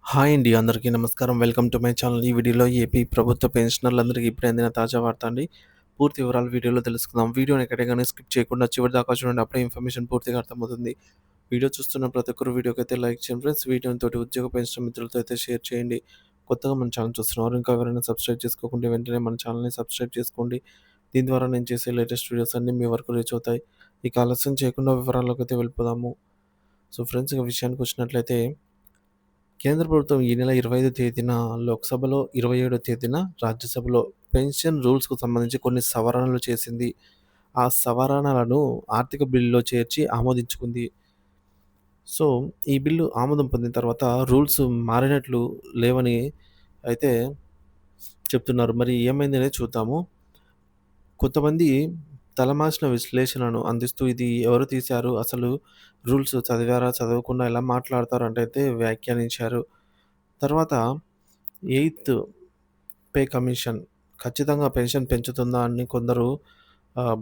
Hi అండి. అందరికీ నమస్కారం. Welcome to my channel. ఈ వీడియోలో ఏపీ ప్రభుత్వ పెన్షనర్లందరికీ ఇప్పుడే అందిన తాజా వార్త అండి. పూర్తి వివరాలు వీడియోలో తెలుసుకుందాం. వీడియోని ఎక్కడే గాని స్కిప్ చేయకుండా చివరి దాకా చూడండి. అప్పుడే ఇన్ఫర్మేషన్ పూర్తిగా అర్థమవుతుంది. వీడియో చూస్తున్న ప్రతి ఒక్కరు వీడియోకైతే లైక్ చేయండి ఫ్రెండ్స్. వీడియోని తోటి ఉద్యోగ పెన్షన్ మిత్రులతో అయితే షేర్ చేయండి. కొత్తగా మన ఛానల్ చూస్తున్నవారు ఇంకా ఎవరైనా సబ్స్క్రైబ్ చేసుకోకుంటే వెంటనే మన ఛానల్‌ని సబ్స్క్రైబ్ చేసుకోండి. దీని ద్వారా నేను చేసే లేటెస్ట్ వీడియోస్ అన్నీ మీ వరకు రీచ్ అవుతాయి. ఇక ఆలస్యం చేయకుండా వివరాల్లోకైతే వెళ్ళిపోదాము. సో ఫ్రెండ్స్ ఇక విషయానికొచ్చినట్లయితే కేంద్ర ప్రభుత్వం ఈ నెల 25 తేదీన లోక్సభలో, 27 తేదీన రాజ్యసభలో పెన్షన్ రూల్స్‌కు సంబంధించి కొన్ని సవరణలు చేసింది. ఆ సవరణలను ఆర్థిక బిల్లులో చేర్చి ఆమోదించుకుంది. సో, ఈ బిల్లు ఆమోదం పొందిన తర్వాత రూల్స్ మారినట్లు లేవని అయితే చెప్తున్నారు. మరి ఏమైందనేది చూద్దాము. కొంతమంది తలమాసిన విశ్లేషణను అందిస్తూ ఇది ఎవరు తీశారు? అసలు రూల్స్ చదివారా? చదవకుండా ఎలా మాట్లాడతారంటే అయితే వ్యాఖ్యానించారు. తర్వాత ఎయిత్ పే కమిషన్ ఖచ్చితంగా పెన్షన్ పెంచుతుందా అని కొందరు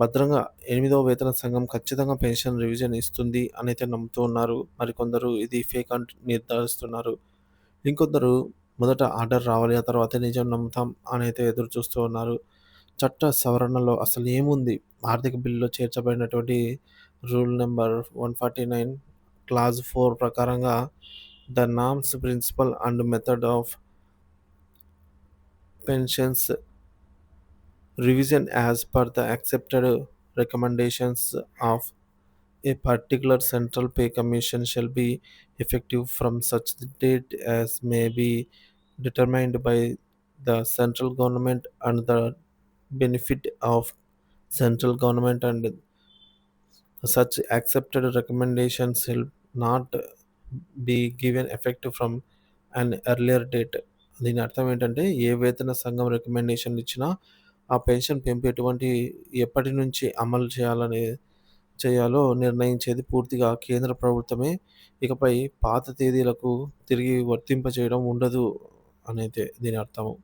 భద్రంగా ఎనిమిదవ వేతన సంఘం ఖచ్చితంగా పెన్షన్ రివిజన్ ఇస్తుంది అనైతే నమ్ముతూ ఉన్నారు. మరికొందరు ఇది ఫేక్ అంటూ నిర్ధారిస్తున్నారు. ఇంకొందరు మొదట ఆర్డర్ రావాలి. ఆ తర్వాతే నిజం నమ్ముతాం అనైతే ఎదురు చూస్తూ ఉన్నారు. చట్ట సవరణలో అసలు ఏముంది? ఆర్థిక బిల్లులో చేర్చబడినటువంటి రూల్ నంబర్ 149 క్లాజ్ 4 ప్రకారంగా the norms, principle and method of pensions revision as per the accepted recommendations of a particular central pay commission shall be effective from such date as may be determined by the central government and the benefit of central government and such accepted recommendations shall not be given effect from an earlier date. దీని అర్థం ఏంటంటే ఏ వేతన సంఘం రికమెండేషన్లు ఇచ్చినా ఆ pension పెంపు ఎప్పటి నుంచి అమలు చేయాలో నిర్ణయించేది పూర్తిగా కేంద్ర ప్రభుత్వమే. ఇకపై పాత తేదీలకు తిరిగి వర్తింపజేయడం ఉండదు అనైతే దీని అర్థము.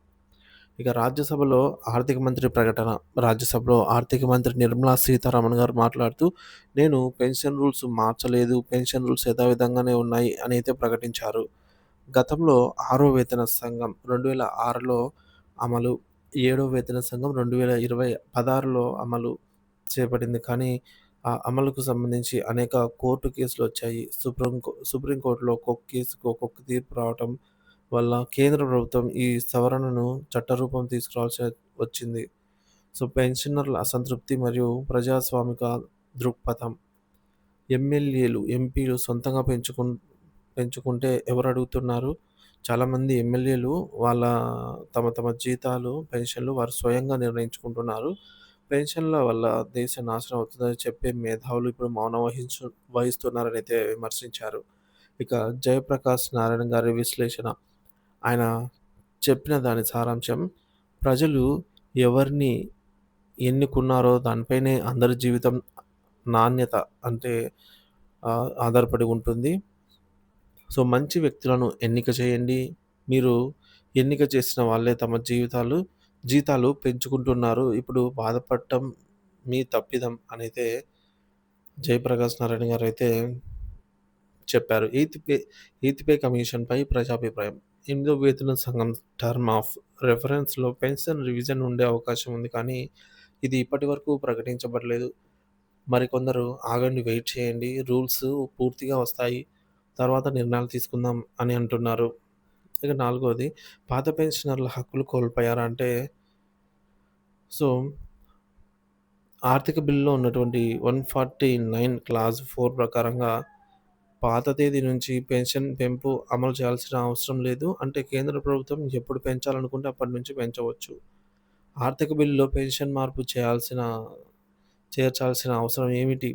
ఇక రాజ్యసభలో ఆర్థిక మంత్రి ప్రకటన. రాజ్యసభలో ఆర్థిక మంత్రి నిర్మలా సీతారామన్ గారు మాట్లాడుతూ, "నేను పెన్షన్ రూల్స్ మార్చలేదు. పెన్షన్ రూల్స్ యథావిధంగానే ఉన్నాయి" అని అయితే ప్రకటించారు. గతంలో ఆరో వేతన సంఘం 2006లో అమలు, ఏడో వేతన సంఘం 16లో అమలు చేపట్టింది. కానీ ఆ అమలుకు సంబంధించి అనేక కోర్టు కేసులొచ్చాయి. సుప్రీంకోర్టులో ఒక్కొక్క కేసుకు ఒక్కొక్క తీర్పు రావటం వల్ల కేంద్ర ప్రభుత్వం ఈ సవరణను చట్టరూపం తీసుకురావాల్సి వచ్చింది. సో, పెన్షనర్ల అసంతృప్తి మరియు ప్రజాస్వామిక దృక్పథం. ఎమ్మెల్యేలు, ఎంపీలు సొంతంగా పెంచుకుంటే ఎవరు అడుగుతున్నారు? చాలామంది ఎమ్మెల్యేలు వాళ్ళ తమ తమ జీతాలు, పెన్షన్‌లు వారు స్వయంగా నిర్ణయించుకుంటున్నారు. పెన్షన్‌ల వల్ల దేశం నాశనం అవుతుందని చెప్పే మేధావులు ఇప్పుడు మౌనం వహిస్తున్నారని అయితే విమర్శించారు. ఇక జయప్రకాష్ నారాయణ గారి విశ్లేషణ. ఆయన చెప్పిన దాని సారాంశం, ప్రజలు ఎవరిని ఎన్నుకున్నారో దానిపైనే అందరి జీవితం నాణ్యత అంటే ఆధారపడి ఉంటుంది. సో, మంచి వ్యక్తులను ఎన్నిక చేయండి. మీరు ఎన్నిక చేసిన వాళ్ళే తమ జీతాలు పెంచుకుంటున్నారు. ఇప్పుడు బాధపడటం మీ తప్పిదం అనైతే జయప్రకాష్ నారాయణ గారైతే చెప్పారు. ఎయిత్ పే కమిషన్‌పై ప్రజాభిప్రాయం. ఎనిమిదో వేతన సంఘం టర్మ్ ఆఫ్ రెఫరెన్స్‌లో పెన్షన్ రివిజన్ ఉండే అవకాశం ఉంది. కానీ ఇది ఇప్పటివరకు ప్రకటించబడలేదు. మరికొందరు ఆగండి, వెయిట్ చేయండి. రూల్స్ పూర్తిగా వస్తాయి. తర్వాత నిర్ణయాలు తీసుకుందాం అని అంటున్నారు. ఇక నాలుగోది, పాత పెన్షనర్ల హక్కులు కోల్పోయారా అంటే, సో, ఆర్థిక బిల్లులో ఉన్నటువంటి 149 క్లాజ్ 4 ప్రకారంగా పాత తేదీ నుంచి పెన్షన్ పెంపు అమలు చేయాల్సిన అవసరం లేదు. అంటే కేంద్ర ప్రభుత్వం ఎప్పుడు పెంచాలనుకుంటే అప్పటి నుంచి పెంచవచ్చు. ఆర్థిక బిల్లులో పెన్షన్ మార్పు చేర్చాల్సిన అవసరం ఏమిటి?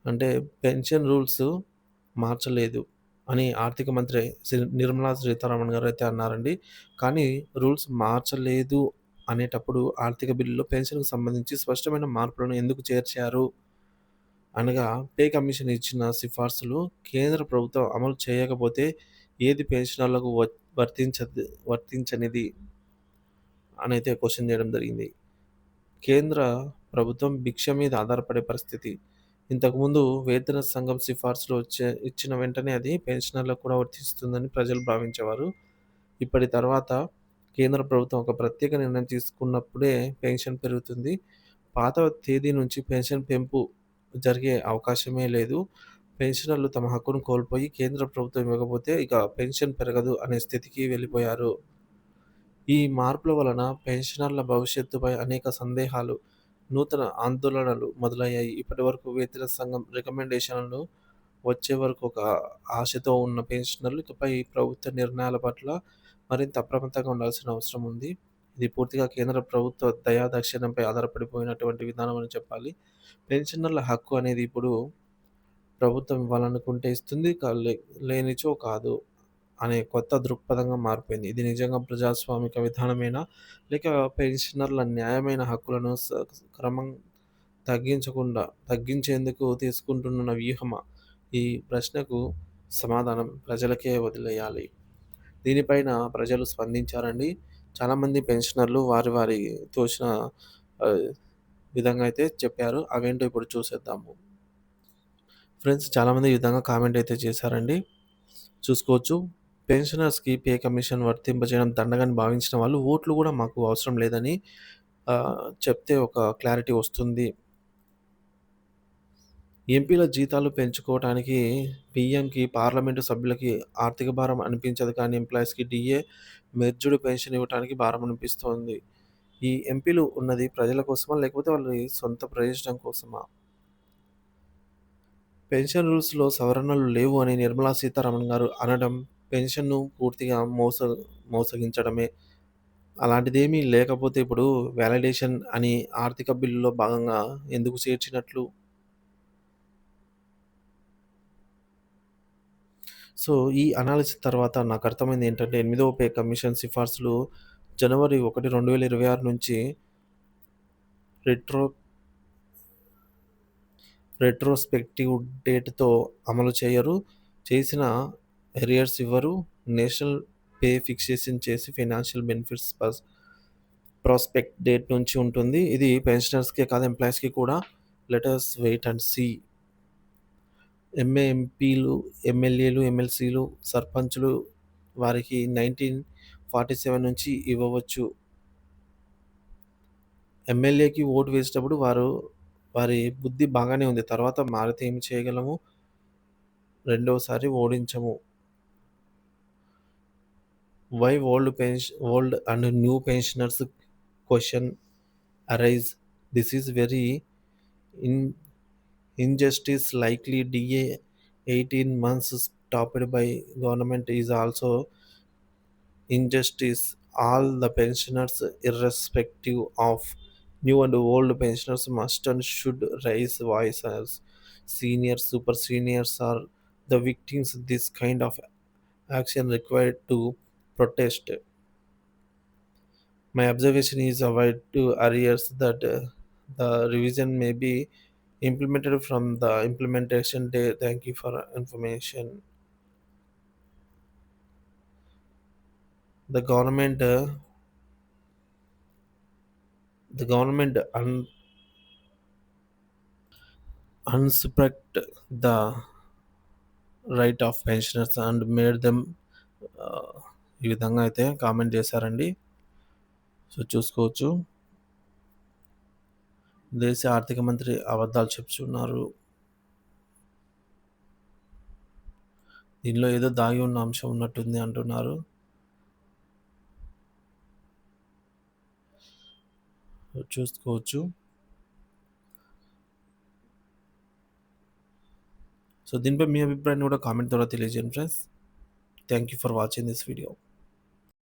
అంటే పెన్షన్ రూల్స్ మార్చలేదు అని ఆర్థిక మంత్రి నిర్మలా సీతారామన్ గారైతే అన్నారండి. కానీ రూల్స్ మార్చలేదు అనేటప్పుడు ఆర్థిక బిల్లులో పెన్షన్‌కి సంబంధించి స్పష్టమైన మార్పులను ఎందుకు చేర్చారు? అనగా పే కమిషన్ ఇచ్చిన సిఫార్సులు కేంద్ర ప్రభుత్వం అమలు చేయకపోతే ఏది పెన్షనర్లకు వర్తించనిది అనైతే క్వెషన్ చేయడం జరిగింది. కేంద్ర ప్రభుత్వం భిక్ష మీద ఆధారపడే పరిస్థితి. ఇంతకుముందు వేతన సంఘం సిఫార్సులు ఇచ్చిన వెంటనే అది పెన్షనర్లకు కూడా వర్తిస్తుందని ప్రజలు భావించేవారు. ఇప్పటి తర్వాత కేంద్ర ప్రభుత్వం ఒక ప్రత్యేక నిర్ణయం తీసుకున్నప్పుడే పెన్షన్ పెరుగుతుంది. పాత తేదీ నుంచి పెన్షన్ పెంపు జరిగే అవకాశమే లేదు. పెన్షనర్లు తమ హక్కును కోల్పోయి కేంద్ర ప్రభుత్వం ఇవ్వకపోతే ఇక పెన్షన్ పెరగదు అనే స్థితికి వెళ్ళిపోయారు. ఈ మార్పుల వలన పెన్షనర్ల భవిష్యత్తుపై అనేక సందేహాలు, నూతన ఆందోళనలు మొదలయ్యాయి. ఇప్పటివరకు వేతన సంఘం రికమెండేషన్లు వచ్చే వరకు ఒక ఆశతో ఉన్న పెన్షనర్లు ఇకపై ప్రభుత్వ నిర్ణయాల పట్ల మరింత అప్రమత్తంగా ఉండాల్సిన అవసరం ఉంది. ఇది పూర్తిగా కేంద్ర ప్రభుత్వ దయాదాక్షిణ్యంపై ఆధారపడిపోయినటువంటి విధానం అని చెప్పాలి. పెన్షనర్ల హక్కు అనేది ఇప్పుడు ప్రభుత్వం ఇవ్వాలనుకుంటే ఇస్తుంది. లేనిచో కాదు అనే కొత్త దృక్పథంగా మారిపోయింది. ఇది నిజంగా ప్రజాస్వామిక విధానమేనా? లేక పెన్షనర్ల న్యాయమైన హక్కులను క్రమం తగ్గించేందుకు తీసుకుంటున్న వ్యూహమా? ఈ ప్రశ్నకు సమాధానం ప్రజలకే వదిలేయాలి. దీనిపైన ప్రజలు స్పందించారండి. చాలామంది పెన్షనర్లు వారి తోచిన ఆహ్, విధంగా అయితే చెప్పారు. అవేంటో ఇప్పుడు చూసేద్దాము. ఫ్రెండ్స్ చాలామంది ఈ విధంగా కామెంట్ అయితే చేశారండి. చూసుకోవచ్చు. పెన్షనర్స్‌కి పే కమిషన్ వర్తింపజేయడం దండగని భావించిన వాళ్ళు ఓట్లు గూడా మాకు అవసరం లేదని చెప్తే ఒక క్లారిటీ వస్తుంది. ఎంపీల జీతాలు పెంచుకోవటానికి పీఎంకి, పార్లమెంటు సభ్యులకి ఆర్థిక భారం అనిపించదు కానీ ఎంప్లాయీస్‌కి డీఏ, మెర్జ్డ్ పెన్షన్ ఇవ్వటానికి భారం అనిపిస్తోంది. ఈ ఎంపీలు ఉన్నది ప్రజల కోసమా? లేకపోతే వాళ్ళ సొంత ప్రయోజనం కోసమా? పెన్షన్ రూల్స్‌లో సవరణలు లేవు అని నిర్మలా సీతారామన్ గారు అనడం పెన్షన్‌ను పూర్తిగా మోసగించడమే. అలాంటిదేమీ లేకపోతే ఇప్పుడు వాలిడేషన్ అని ఆర్థిక బిల్లులో భాగంగా ఎందుకు చేర్చినట్లు? సో, ఈ అనాలిసిస్ తర్వాత నాకర్థమైంది ఏంటంటే, ఎనిమిదవ పే కమిషన్ సిఫార్సులు జనవరి 1, 2026 నుంచి రెట్రో రెట్రోస్పెక్టివ్ డేట్‌తో అమలు చేయరు. చేసిన ఎరియర్స్ ఇవ్వరు. నేషనల్ పే ఫిక్సేషన్ చేసి ఫైనాన్షియల్ బెనిఫిట్స్ ప్రాస్పెక్ట్ డేట్ నుంచి ఉంటుంది. ఇది పెన్షనర్స్‌కే కాదు ఎంప్లాయీస్‌కి కూడా. Let us wait and see. ఎంపీలు, ఎమ్మెల్యేలు, ఎమ్మెల్సీలు, సర్పంచులు వారికి 1947 నుంచి ఇవ్వవచ్చు. ఎమ్మెల్యేకి ఓటు వేసేటప్పుడు వారి బుద్ధి బాగానే ఉంది. తర్వాత మారితే ఏమి చేయగలము? రెండోసారి ఓడించము. Why old and new pensioners question arise. This is very in injustice likely DA 18 months stopped by government is also injustice. All the pensioners irrespective of new and old pensioners must and should raise voices. Seniors, super seniors are the victims. This kind of action required to protest. My observation is avoid to arrears that the revision may be implemented from the implementation day. Thank you for information. The government, uh, the government unsuspect the right of pensioners and made them uh, ఈ విధంగా అయితే comment చేశారండి. So చూసుకోవచ్చు. దేశ ఆర్థిక మంత్రి అబద్ధాలు చెప్తున్నారు. దీనిలో ఏదో దాగి ఉన్న అంశం ఉన్నట్టుంది అంటున్నారు. చూసుకోవచ్చు. సో దీనిపై మీ అభిప్రాయాన్ని కూడా కామెంట్ ద్వారా తెలియజేయండి friends. Thank you for watching this video.